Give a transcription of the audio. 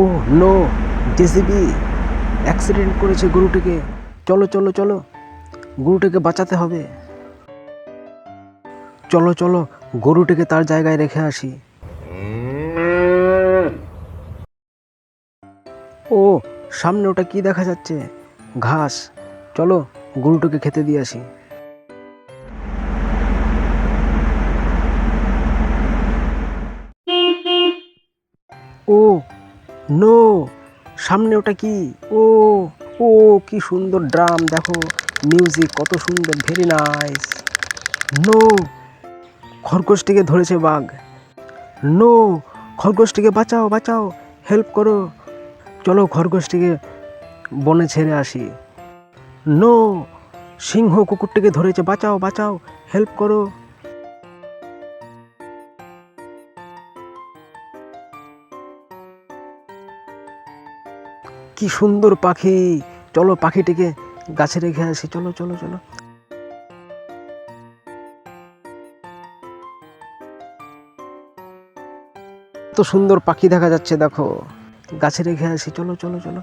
ও no, JCB accident করেছে গরুটিকে। চলো চলো চলো, গরুটিকে বাঁচাতে হবে। চলো চলো, গরুটিকে তার জায়গায় রেখে আসি। ও, সামনে ওটা কি দেখা যাচ্ছে? ঘাস। চলো, গরুটিকে খেতে দিয়ে আসি। ও নো, সামনে ওটা কি? ও ও, কি সুন্দর ড্রাম, দেখো মিউজিক কত সুন্দর, ভেরি নাইস। নো, খরগোশটিকে ধরেছে বাঘ। নো, খরগোশটিকে বাঁচাও বাঁচাও, হেল্প করো। চলো খরগোশটিকে বনে ছেড়ে আসি। নো, সিংহ কুকুরটিকে ধরেছে, বাঁচাও বাঁচাও, হেল্প করো। কি সুন্দর পাখি, চলো পাখিটিকে গাছে রেখে আসি। চলো চলো চলো। কত সুন্দর পাখি দেখা যাচ্ছে, দেখো গাছে রেখে আসি। চলো চলো চলো।